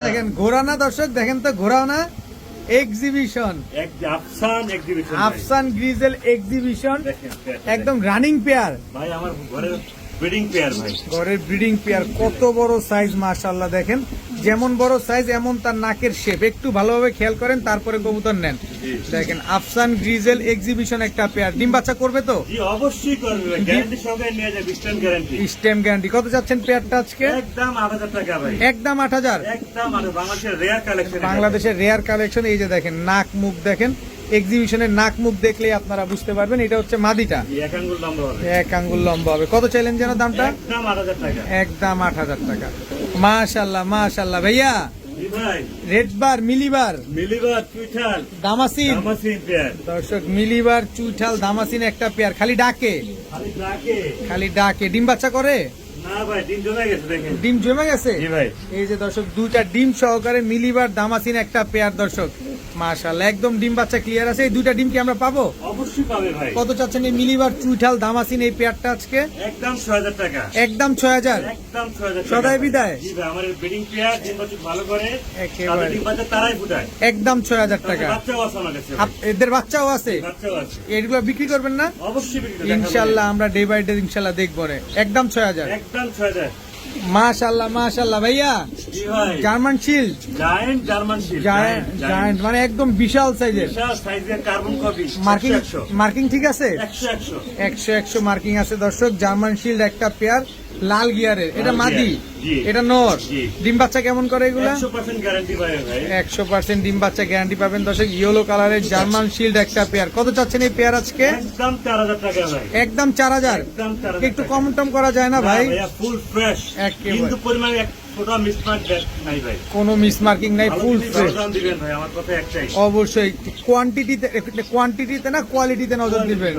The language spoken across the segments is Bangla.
দেখেন ঘোরা না দর্শক, দেখেন তো ঘোরাও না, এক্সিবিশন আফসান গ্রিজেল এক্সিবিশন, একদম রানিং পেয়ার ভাই, আমার ঘরের ব্রিডিং পেয়ার ভাই, ঘরের ব্রিডিং পেয়ার। কত বড় সাইজ মাশাআল্লাহ, দেখেন যেমন বড় সাইজ এমন তার নাকের শেপ, একটু ভালোভাবে খেয়াল করেন তারপরে কবুতর নেন। দেখেন আফসান গ্রিজেল এক্সিবিশন একটা পেয়ার, ডিম বাচ্চা করবে তো? জি অবশ্যই করবে, গ্যারান্টি সঙ্গে নিয়ে যাবে, স্ট্যাম্প গ্যারান্টি। Stamp guarantee. কত যাচ্ছেন পেয়ারটা আজকে? একদম 8000 টাকা ভাই, একদম 8000। একদম বাংলাদেশের রেয়ার কালেকশন, বাংলাদেশের রেয়ার কালেকশন। এই যে দেখেন নাক মুখ দেখেন, এক্সিবিশনের নাক মুখ দেখলেই আপনারা বুঝতে পারবেন এটা হচ্ছে মাদিটা। এক আঙ্গুল লম্বা হবে, এক আঙ্গুল লম্বা হবে। কত চাইলেন যেন দামটা? একদম 8000 টাকা, একদম 8000 টাকা। মাশাআল্লাহ মাশাআল্লাহ ভাইয়া। জি ভাই, রেডবার মিলিবার চুইঠাল দামাসিন পেয়ার দর্শক, মিলিবার চুইঠাল দামাসিন একটা পেয়ার। খালি ডাকে, খালি ডাকে। ডিম বাচ্চা করে না ভাই? ডিম জমে গেছে, দেখেন ডিম জমে গেছে। জি ভাই, এই যে দর্শক দুইটা ডিম সহকারে মিলিবার দামাসিন একটা পেয়ার দর্শক, মাশাআল্লাহ একদম ডিম বাচ্চা ক্লিয়ার আছে। এই দুইটা ডিম কি আমরা পাবো? অবশ্যই পাবে ভাই। কত চাচ্ছেন এই মিলিবার চুইঠাল দামাসিন এই পেয়ারটা আজকে? একদম 6000 টাকা, একদম 6000। একদম 6000 টাকা। সদাই বিদায়। জি ভাই, আমার ব্রিডিং পেয়ার ডিম বাচ্চা ভালো করে, একেবারে তাদের ডিম বাচ্চা তারাই ফুটায়, একদম 6000 টাকা। বাচ্চাও আছে আমার কাছে, এদের বাচ্চাও আছে, বাচ্চাও আছে। এগুলো বিক্রি করবেন না? অবশ্যই বিক্রি করবে, ইনশাআল্লাহ আমরা ডে বাই ডে ইনশাআল্লাহ দেখবো রে। একদম 6000। একদম 6000। মাশাআল্লাহ মাশাআল্লাহ ভাইয়া। জি ভাই, German shield, giant German shield, giant মানে একদম বিশাল সাইজের। বিশাল সাইজের কার্বন কপি, মার্কিং 100 মার্কিং ঠিক আছে? 100 100 মার্কিং আছে দর্শক। জার্মান শিল্ড একটা পেয়ার, লাল গিয়ারের। এটা মাদি, জি। এটা নর। জি। ডিম বাচ্চা কেমন করে এগুলা? 100% গ্যারান্টি পাবে ভাই, 100% ডিম বাচ্চা গ্যারান্টি পাবেন দর্শক। ইয়েলো কালারের জার্মান শিল্ড একটা পেয়ার। কত চাচ্ছেন এই পেয়ার আজকে? একদম 4000 টাকা ভাই, একদম 4000। একদম 4000। একটু কম টম করা যায় না ভাই? ফুল ফ্রেশ, একেবারে। কিন্তু পরিমাণে এক ছোট মিসমার্ক নাই ভাই, কোনো মিস মার্কিং নাই, ফুল ফ্রেশ। দাম দিবেন ভাই, আমার কথা একটাই, অবশ্যই কোয়ান্টিটিতে না কোয়ালিটিতে নজর দিবেন।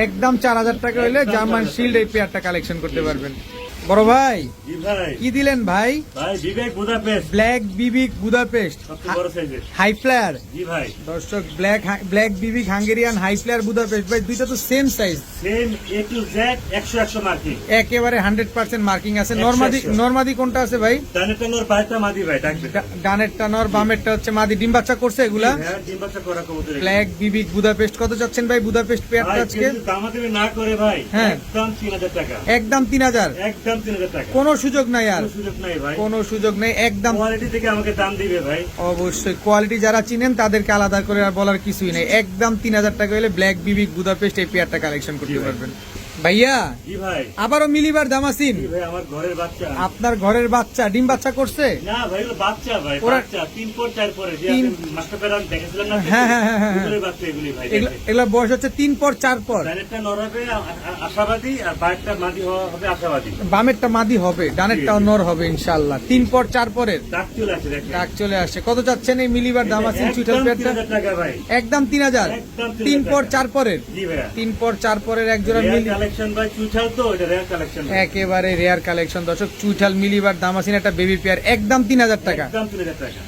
একদম 4000 টাকা হলে জার্মান শিল্ড এই পেয়ারটা কালেকশন করতে পারবেন। বড় ভাই জি ভাই, কি দিলেন ভাই? ভাই বিবেক বুদাপেস্ট, ব্ল্যাক বিবিক বুদাপেস্ট সবচেয়ে বড় সাইজের, হাই ফ্লায়ার জি ভাই, দর্শক। ব্ল্যাক বিবিক হাঙ্গেরিয়ান হাই ফ্লায়ার বুদাপেস্ট ভাই, দুইটা তো same size, same A to Z, 100 marking, একেবারে 100% মার্কিং আছে। 100 নরমাদি কোনটা আছে ভাই? ডানেরটা নর, বাইরটা মাদি ভাই, ডাকবে ডানেরটা নর, বামেরটা হচ্ছে মাদি। ডিম বাচ্চা করছে এগুলা? হ্যাঁ, ডিম বাচ্চা করা কবুতর। ব্ল্যাক বিবিক বুদাপেস্ট। কত চাচ্ছেন ভাই বুদাপেস্ট পেয়ারটা আজকে? দামাদামি না করে ভাই, হ্যাঁ। একদম 3000 টাকা, একদম 3000। একদম 3000 টাকা, কোনো সুযোগ নাই আর, কোনো সুযোগ নাই ভাই, কোনো সুযোগ নেই একদম। কোয়ালিটি থেকে আমাকে দাম দিবে ভাই, অবশ্যই কোয়ালিটি যারা চিনেন তাদেরকে আলাদা করে আর বলার কিছুই নেই। একদম 3000 টাকা হলে ব্ল্যাক বিবিক বুদাপেস্ট এই পেয়ারটা কালেকশন করতে পারবেন ভাইয়া। জি ভাই, আবারও মিলিবার দামাসিন, জি ভাই, আমার ঘরের বাচ্চা, আপনার ঘরের বাচ্চা ডিম বাচ্চা করছে? না ভাই, এগুলো বাচ্চা ভাই, ওরা- বাচ্চা 3 পর 4 পরে যে তিন- আপনি মাস্টার পেরান দেখেছিলেন না, হ্যাঁ, হ্যাঁ, হ্যাঁ, হ্যাঁ। এগুলোর বাচ্চা এগুলি ভাই, এগুলা বয়স হচ্ছে 3 পর 4 পর। ডানেরটা নর হবে আশাবাদী, আর বাইরটা মাদি হবে আশাবাদী, বামেরটা মাদি হবে, ডানেরটাও নর হবে ইনশাআল্লাহ। 3 পর 4 পরের ডাক চলে আসে দেখেন, ডাক চলে আসে। কত চাচ্ছেন এই মিলিবার দামাসিন চুইঠাল একদম পেয়ারটা? 3000 টাকা ভাই, একদম 3000। একদম 3 পর টাকা। 4 পরের, জি ভাইয়া, 3 পর 4 পরের এক জোড়া মিলি, কালেকশন ভাই, চুইঠাল তো এটা রেয়ার কালেকশন, একেবারে রেয়ার কালেকশন দর্শক। চুইঠাল মিলিবার দামাসিন একটা বেবি পেয়ার, একদম 3000 টাকা। একদম 3000 টাকা।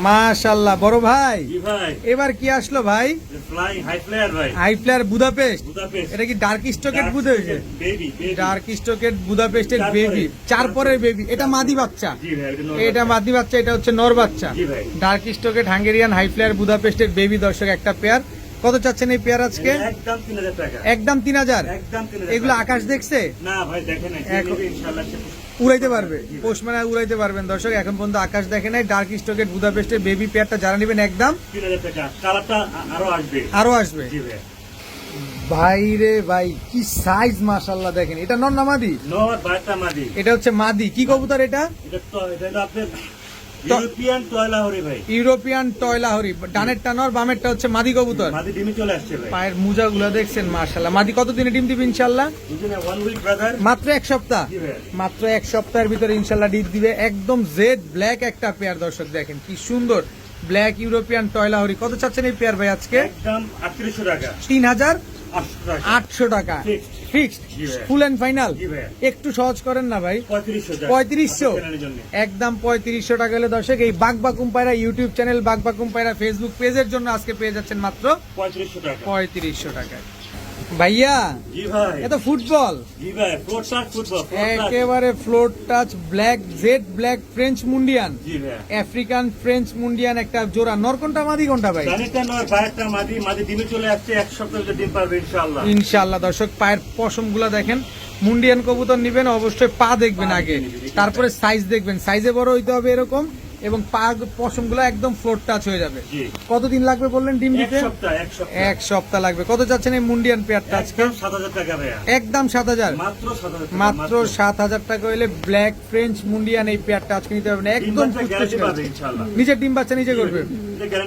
মাশাআল্লাহ বড় ভাই। জি ভাই, এবার কি আসলো ভাই? ফ্লাইং হাই ফ্লায়ার ভাই, হাই ফ্লায়ার বুদাপেস্ট। বুদাপেস্ট, এটা কি ডার্ক স্টকেট বুদাপেস্ট? বেবি, ডার্ক স্টকেট বুদাপেস্টের 4 বেবি, পরের। 4 পরের বেবি। এটা মাদি বাচ্চা, জি ভাই, এটা মাদি বাচ্চা, এটা হচ্ছে নর বাচ্চা। জি ভাই, ডার্ক স্টকেট হাঙ্গেরিয়ান হাই ফ্লায়ার বুদাপেস্টের বেবি দর্শক একটা পেয়ার। কত চাচ্ছেন এই পেয়ার আজকে? একদম 3000 টাকা, একদম 3000। একদম 3000 এগুলো টাকা। আকাশ দেখছে? না ভাই, দেখেন না, এখন- ইনশাআল্লাহ উড়াইতে পারবে, পোষমানায় উড়াইতে পারবেন দর্শক। এখন পর্যন্ত আকাশ দেখে নাই। ডার্ক স্টকেট বুদাপেস্টের বেবি পেয়ারটা যারা নেবেন একদম 3000 টাকা, কালারটা আরো আসবে, আরো আসবে। জি ভাই, ভাই রে ভাই কি সাইজ মাশাআল্লাহ, দেখেন। এটা নর না মাদি? নর বাইরটা মাদি, এটা হচ্ছে মাদি। কি কবুতর এটা? এটা তো এটা হলো আপনার ইউরোপিয়ান টয়লাহরি ভাই, ইউরোপিয়ান টয়লাহরি। ডানেরটা নর, বামেরটা হচ্ছে মাদি কবুতর। মাদি ডিমি চলে আসছে ভাই, পায়ের মোজাগুলো দেখছেন মাশাআল্লাহ। মাদি কত দিনে ডিম দিবে ইনশাআল্লাহ? দুজনে 1 উইক ব্রাদার, মাত্র 1 সপ্তাহ। জি ভাই, মাত্র 1 সপ্তাহের ভিতরে ইনশাআল্লাহ ডিম দিবে। একদম জেড ব্ল্যাক একটা পেয়ার দর্শক, দেখেন কি সুন্দর ব্ল্যাক ইউরোপিয়ান টয়লাহরি। কত চাচ্ছেন এই পেয়ার ভাই আজকে? একদম 3800 টাকা, 3800 টাকা Fixed. ফিক্সড, জি ভাই। ফুল এন্ড ফাইনাল। জি ভাই, একটু সহজ করেন না ভাই। 3500 3500 চ্যানেলের জন্য, একদম 3500 টাকা হলে দর্শক এই বাগবাকুম পায়রা ইউটিউব চ্যানেল, বাগবাকুম পায়রা ফেসবুক পেজের জন্য আজকে পেয়ে যাচ্ছেন মাত্র 3500 টাকা। 3500 টাকায়। ভাইয়া জি ভাই এত ফুটবল জি ভাই ফ্লোর টাচ ফুটবল একেবারে ফ্লোর টাচ ব্ল্যাক জেড ব্ল্যাক ফ্রেঞ্চ মুন্ডিয়ান জি ভাই আফ্রিকান ফ্রেঞ্চ মুন্ডিয়ান একটা জোড়া নরকনটা মাদি কোনটা ভাই জানিটা নয় বাইরটা মাদি মাদি ডিমে চলে আসছে এক সপ্তাহের ভিতরে ডিম পারবে ইনশাআল্লাহ ইনশাআল্লাহ দর্শক পায়ের পশম দেখেন মুন্ডিয়ান কবুতর নিবেন অবশ্যই পা দেখবেন আগে তারপরে সাইজ দেখবেন সাইজে বড় হইতে হবে এরকম এবং পা পশম একদম ফ্লোর টাচ হয়ে যাবে জি কতদিন লাগবে বললেন ডিম এক দিতে সপ্তাহ এক সপ্তাহ লাগবে কত যাচ্ছেন এই মুন্ডিয়ান পেয়ারটা আজকে একদম 7,000 টাকা ভাইয়া একদম 7,000 মাত্র 7,000 টাকা মাত্র 7,000 টাকা হইলে ব্ল্যাক ফ্রেঞ্চ মুন্ডিয়ান এই পেয়ারটা আজকে নিতে পারবেন একদম গ্যারান্টি পাবে ইনশাআল্লাহ নিজের ডিম বাচ্চা নিজে করবে এটা guarantee